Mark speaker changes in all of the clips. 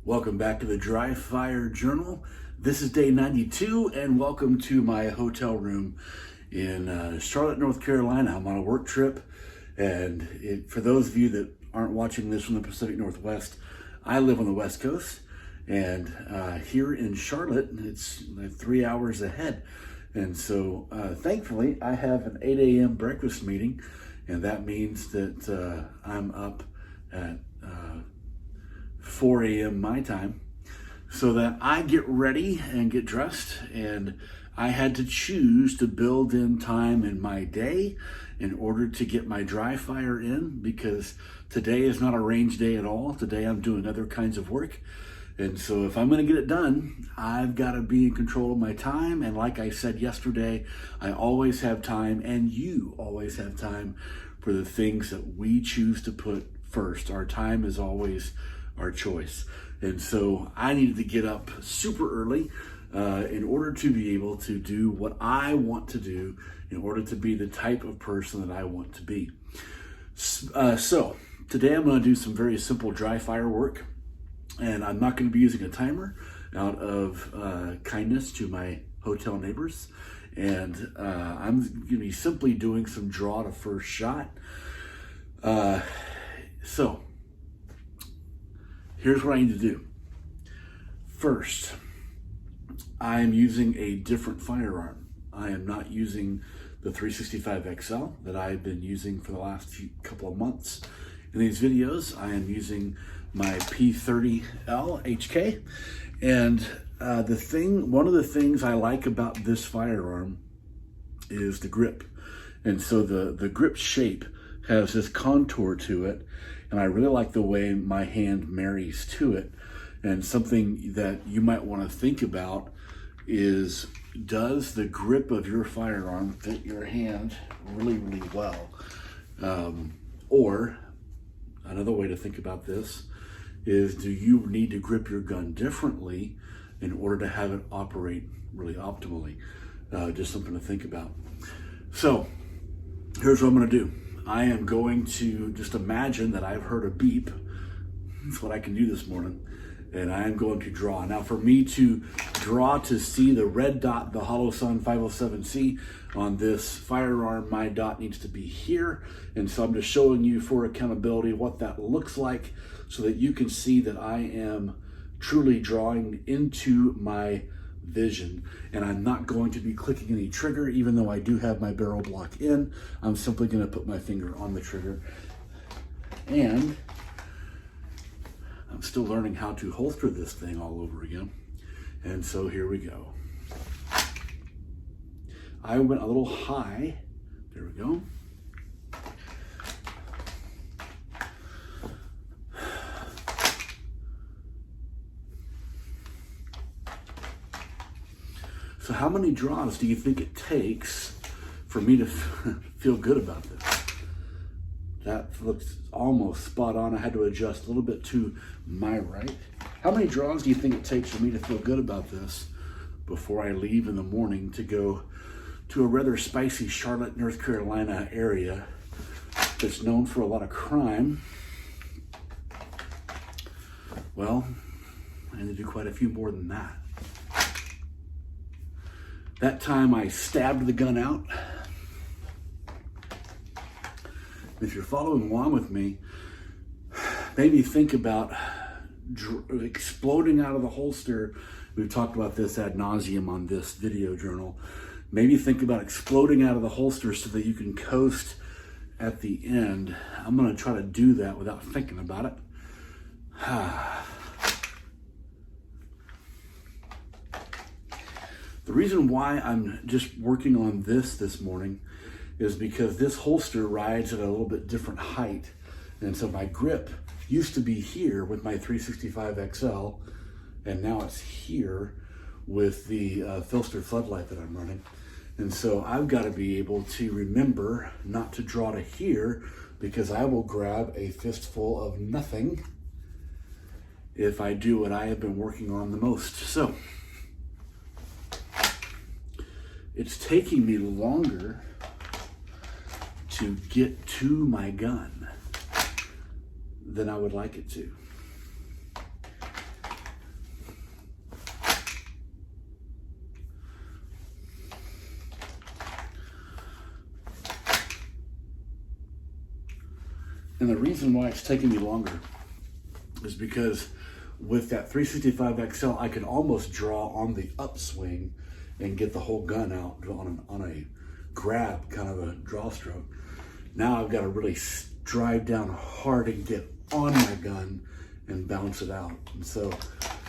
Speaker 1: Welcome back to the Dry Fire Journal. This is day 92, and welcome to my hotel room in Charlotte, North Carolina. I'm on a work trip, and for those of you that aren't watching this from the Pacific Northwest, I live on the West Coast, and here in Charlotte, it's 3 hours ahead. And so thankfully, I have an 8 a.m. breakfast meeting, and that means that I'm up at 4 a.m. my time, so that I get ready and get dressed. And I had to choose to build in time in my day in order to get my dry fire in, because today is not a range day at all. Today I'm doing other kinds of work. And so if I'm going to get it done, I've got to be in control of my time. And like I said yesterday, I always have time, and you always have time for the things that we choose to put first. Our time is always our choice. And so I needed to get up super early in order to be able to do what I want to do, in order to be the type of person that I want to be. So today I'm going to do some very simple dry fire work, and I'm not going to be using a timer out of kindness to my hotel neighbors. And I'm going to be simply doing some draw to first shot. So here's what I need to do. First, I am using a different firearm. I am not using the 365 XL that I've been using for the last couple of months. In these videos, I am using my P30L HK. And one of the things I like about this firearm is the grip. And so the grip shape has this contour to it, and I really like the way my hand marries to it. And something that you might want to think about is, does the grip of your firearm fit your hand really, really well? Or another way to think about this is, do you need to grip your gun differently in order to have it operate really optimally? Just something to think about. So here's what I'm going to do. I am going to just imagine that I've heard a beep. That's what I can do this morning. And I am going to draw. Now, for me to draw to see the red dot, the Holosun 507C on this firearm, my dot needs to be here. And so I'm just showing you for accountability what that looks like, so that you can see that I am truly drawing into my vision. And I'm not going to be clicking any trigger, even though I do have my barrel block in. I'm simply going to put my finger on the trigger. And I'm still learning how to holster this thing all over again. And so here we go. I went a little high. There we go. So how many draws do you think it takes for me to feel good about this? That looks almost spot on. I had to adjust a little bit to my right. How many draws do you think it takes for me to feel good about this before I leave in the morning to go to a rather spicy Charlotte, North Carolina area that's known for a lot of crime? Well, I had to do quite a few more than that. That time I stabbed the gun out. If you're following along with me, maybe think about exploding out of the holster. We've talked about this ad nauseum on this video journal. Maybe think about exploding out of the holster so that you can coast at the end. I'm going to try to do that without thinking about it. The reason why I'm just working on this morning is because this holster rides at a little bit different height. And so my grip used to be here with my 365 XL, and now it's here with the Filster floodlight that I'm running. And so I've got to be able to remember not to draw to here, because I will grab a fistful of nothing if I do what I have been working on the most. So it's taking me longer to get to my gun than I would like it to. And the reason why it's taking me longer is because with that 365 XL, I can almost draw on the upswing and get the whole gun out on a grab kind of a draw stroke. Now I've got to really drive down hard and get on my gun and bounce it out. And so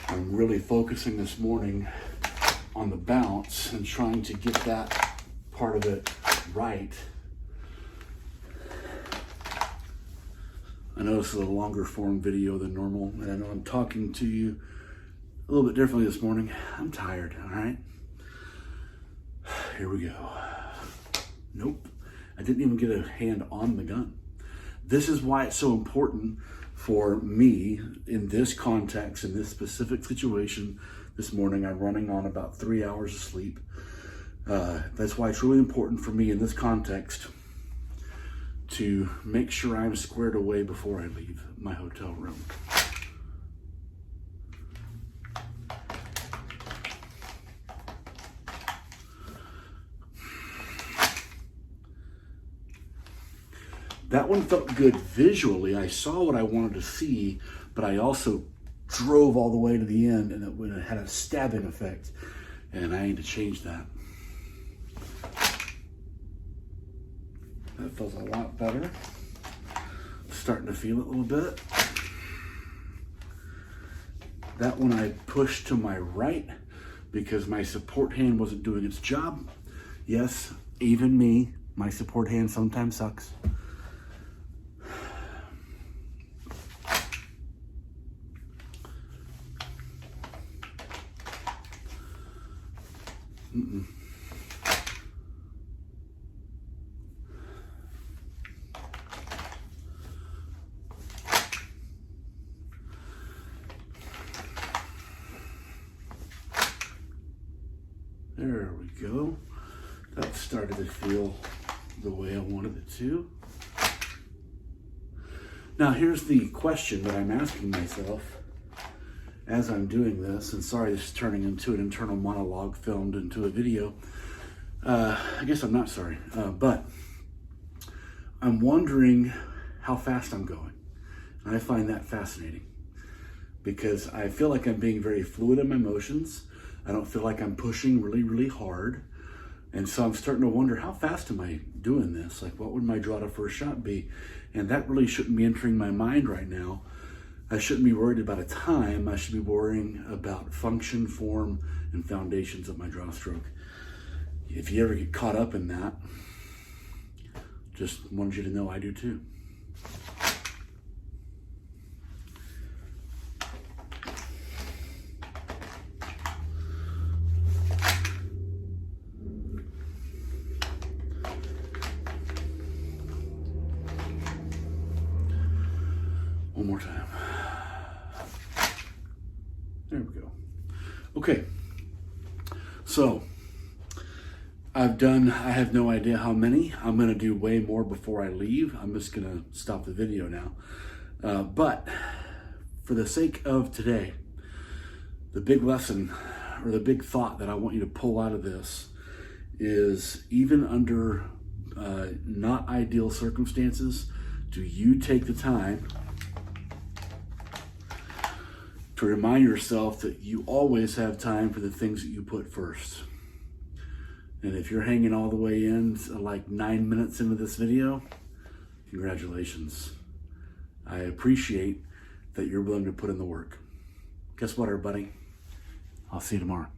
Speaker 1: I'm really focusing this morning on the bounce and trying to get that part of it right. I know this is a longer form video than normal, and I know I'm talking to you a little bit differently this morning. I'm tired, all right? Here we go. Nope, I didn't even get a hand on the gun. This is why it's so important for me in this context, in this specific situation. This morning, I'm running on about 3 hours of sleep. That's why it's really important for me in this context to make sure I'm squared away before I leave my hotel room. That one felt good visually. I saw what I wanted to see, but I also drove all the way to the end, and it had a stabbing effect, and I need to change that. That feels a lot better. Starting to feel it a little bit. That one I pushed to my right because my support hand wasn't doing its job. Yes, even me, my support hand sometimes sucks. There we go. That started to feel the way I wanted it to. Now here's the question that I'm asking myself as I'm doing this, and sorry this is turning into an internal monologue filmed into a video. I guess I'm not sorry, but I'm wondering how fast I'm going. And I find that fascinating because I feel like I'm being very fluid in my motions. I don't feel like I'm pushing really, really hard. And so I'm starting to wonder, how fast am I doing this? Like, what would my draw to first shot be? And that really shouldn't be entering my mind right now. I shouldn't be worried about a time. I should be worrying about function, form, and foundations of my draw stroke. If you ever get caught up in that, just wanted you to know I do too. One more time. There we go. Okay. So I have no idea how many. I'm going to do way more before I leave. I'm just going to stop the video now. But for the sake of today, the big lesson or the big thought that I want you to pull out of this is, even under not ideal circumstances, do you take the time to remind yourself that you always have time for the things that you put first. And if you're hanging all the way in, like 9 minutes into this video, congratulations. I appreciate that you're willing to put in the work. Guess what, everybody? I'll see you tomorrow.